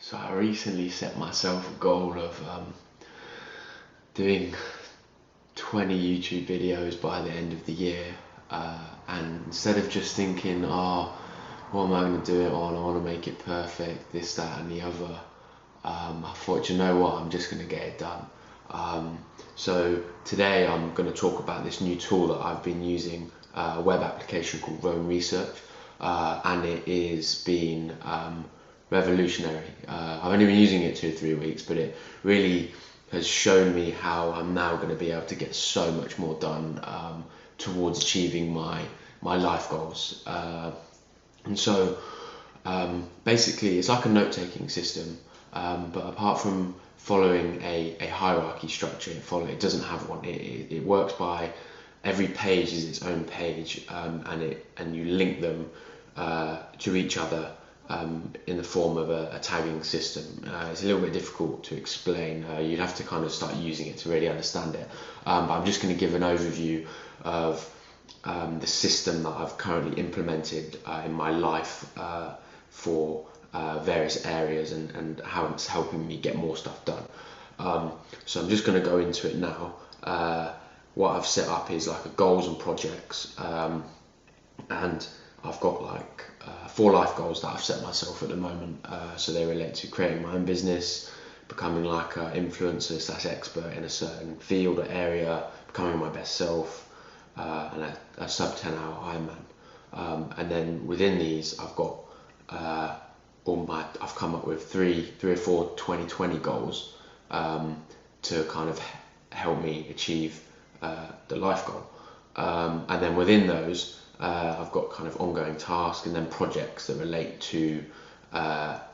So I recently set myself a goal of doing 20 YouTube videos by the end of the year. And instead of just thinking, oh, what am I going to do it on? I want to make it perfect, this, that, and the other. I thought, you know what, I'm just going to get it done. So today I'm going to talk about this new tool that I've been using, a web application called Rome Research, and it is been revolutionary. I've only been using it 2 or 3 weeks, but it really has shown me how I'm now going to be able to get so much more done towards achieving my life goals. And so basically it's like a note-taking system, but apart from following a hierarchy structure, it doesn't have one. It works by every page is its own page, and you link them to each other in the form of a tagging system. It's a little bit difficult to explain. You'd have to kind of start using it to really understand it. But I'm just going to give an overview of the system that I've currently implemented in my life for various areas and how it's helping me get more stuff done. So I'm just going to go into it now. What I've set up is like a goals and projects, and I've got like 4 life goals that I've set myself at the moment. So they relate to creating my own business, becoming like an influencer / expert in a certain field or area, becoming my best self, and a sub 10 hour Ironman. And then within these, I've got I've come up with three or four 2020 goals to kind of help me achieve the life goal. And then within those, I've got kind of ongoing tasks and then projects that relate to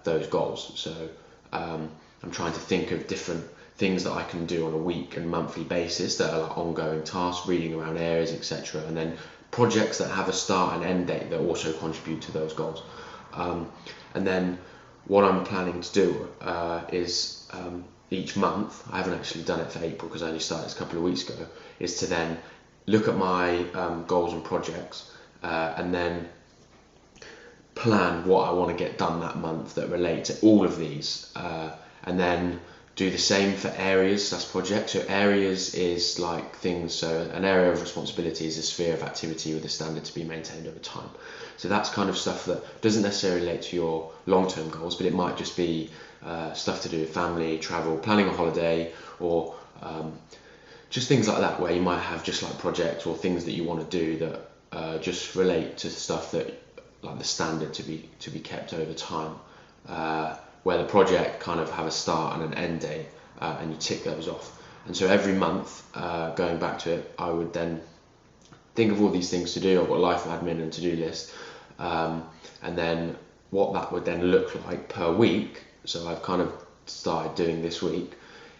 those goals. So I'm trying to think of different things that I can do on a week and monthly basis that are like ongoing tasks, reading around areas, etc. And then projects that have a start and end date that also contribute to those goals. And then what I'm planning to do is each month, I haven't actually done it for April because I only started this a couple of weeks ago, is to then look at my goals and projects and then plan what I want to get done that month that relate to all of these, and then do the same for areas, that's projects. So areas is like things, so an area of responsibility is a sphere of activity with a standard to be maintained over time. So that's kind of stuff that doesn't necessarily relate to your long-term goals, but it might just be stuff to do with family, travel, planning a holiday, or just things like that, where you might have just like projects or things that you want to do that just relate to stuff that like the standard to be kept over time, where the project kind of have a start and an end date, and you tick those off. And so every month, going back to it, I would then think of all these things to do. I've got life admin and to-do list, and then what that would then look like per week. So I've kind of started doing this week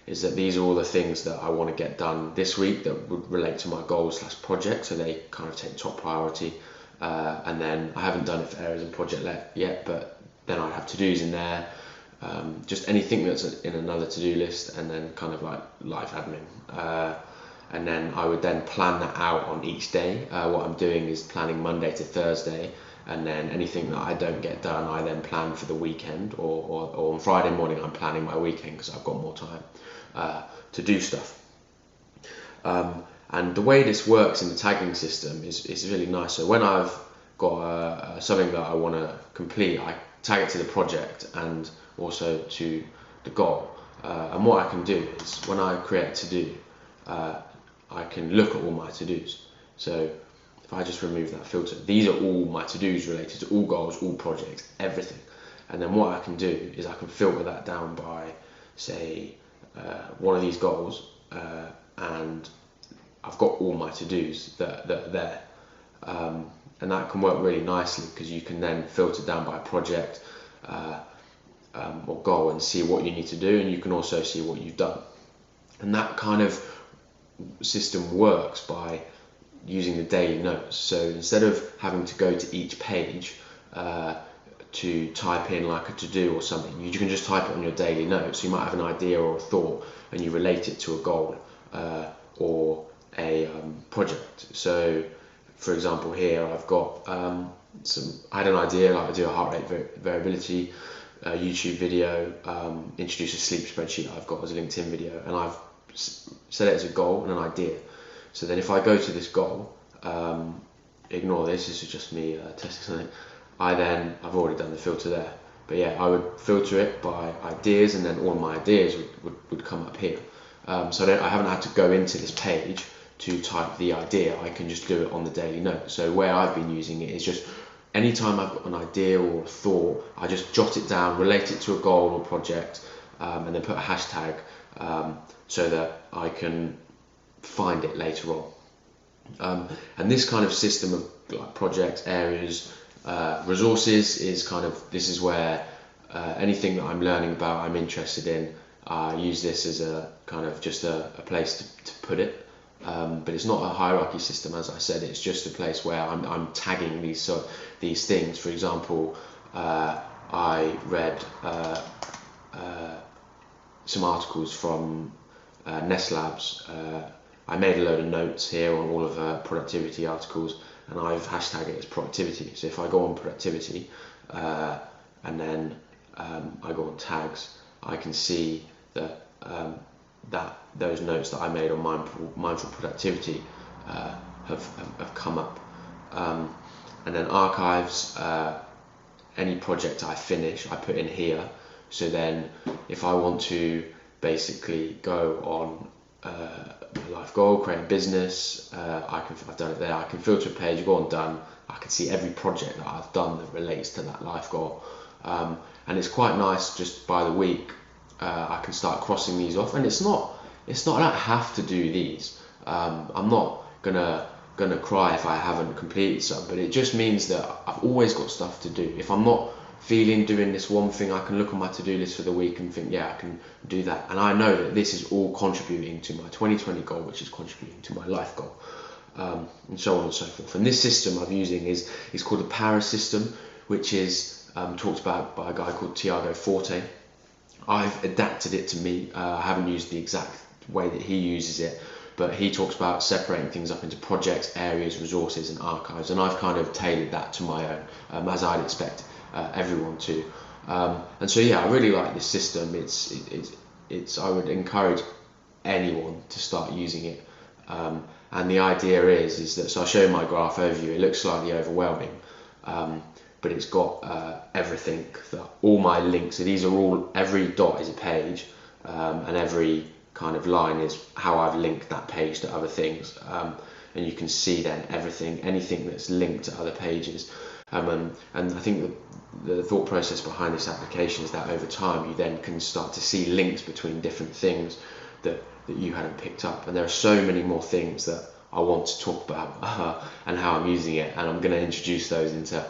is that these are all the things that I want to get done this week that would relate to my goals / project, so they kind of take top priority. And then I haven't done it for areas and project yet, but then I have to-dos in there, just anything that's in another to-do list, and then kind of like life admin. And then I would then plan that out on each day. What I'm doing is planning Monday to Thursday, and then anything that I don't get done, I then plan for the weekend, or on Friday morning I'm planning my weekend because I've got more time to do stuff. And the way this works in the tagging system is really nice. So when I've got something that I want to complete, I tag it to the project and also to the goal. And what I can do is when I create to-do, I can look at all my to-dos. So if I just remove that filter, these are all my to-dos related to all goals, all projects, everything. And then what I can do is I can filter that down by, say, one of these goals, and I've got all my to-dos that are there. And that can work really nicely because you can then filter down by project or goal and see what you need to do, and you can also see what you've done. And that kind of system works by using the daily notes. So instead of having to go to each page to type in like a to-do or something, you can just type it on your daily notes. So you might have an idea or a thought and you relate it to a goal or a project. So for example here I've got I had an idea, like I do a heart rate variability a YouTube video, introduce a sleep spreadsheet I've got as a LinkedIn video, and I've set it as a goal and an idea. So then if I go to this goal, ignore this is just me testing something, I've already done the filter there. But yeah, I would filter it by ideas, and then all my ideas would come up here. So I haven't had to go into this page to type the idea. I can just do it on the daily note. So where I've been using it is just anytime I've got an idea or a thought, I just jot it down, relate it to a goal or project, and then put a hashtag so that I can find it later on. And this kind of system of like projects, areas, resources is this is where anything that I'm learning about, I'm interested in, I use this as a kind of just a place to put it. But it's not a hierarchy system, as I said. It's just a place where I'm tagging these things. For example, I read some articles from Nest Labs. I made a load of notes here on all of her productivity articles, and I've hashtagged it as productivity. So if I go on productivity and then I go on tags, I can see that those notes that I made on mindful productivity have come up. And then archives, any project I finish, I put in here. So then if I want to basically go on a life goal, create a business, I've done it there. I can filter a page, go on done. I can see every project that I've done that relates to that life goal. And it's quite nice just by the week. I can start crossing these off, and it's not I don't have to do these. I'm not gonna cry if I haven't completed some, but it just means that I've always got stuff to do. If I'm not feeling doing this one thing, I can look on my to-do list for the week and think, yeah, I can do that. And I know that this is all contributing to my 2020 goal, which is contributing to my life goal, and so on and so forth. And this system I'm using is called the Power system, which is talked about by a guy called Tiago Forte. I've adapted it to me. I haven't used the exact way that he uses it, but he talks about separating things up into projects, areas, resources, and archives, and I've kind of tailored that to my own, as I'd expect everyone to. And so yeah, I really like this system. It's I would encourage anyone to start using it. And the idea is that, so I'll show you my graph overview. It looks slightly overwhelming, but it's got everything, all my links. So these are all, every dot is a page, and every kind of line is how I've linked that page to other things. And you can see then anything that's linked to other pages. And I think the thought process behind this application is that over time you then can start to see links between different things that you hadn't picked up. And there are so many more things that I want to talk about and how I'm using it, and I'm going to introduce those into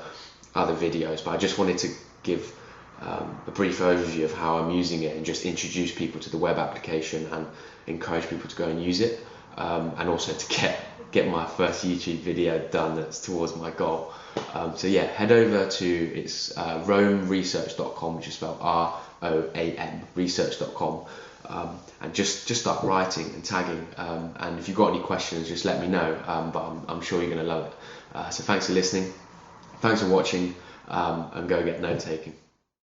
other videos. But I just wanted to give a brief overview of how I'm using it and just introduce people to the web application and encourage people to go and use it, and also to get my first YouTube video done that's towards my goal. So yeah, head over to it's roamresearch.com, which is spelled ROAM research.com, and just start writing and tagging, and if you've got any questions, just let me know, but I'm sure you're going to love it. So thanks for listening, thanks for watching, and go get note taking.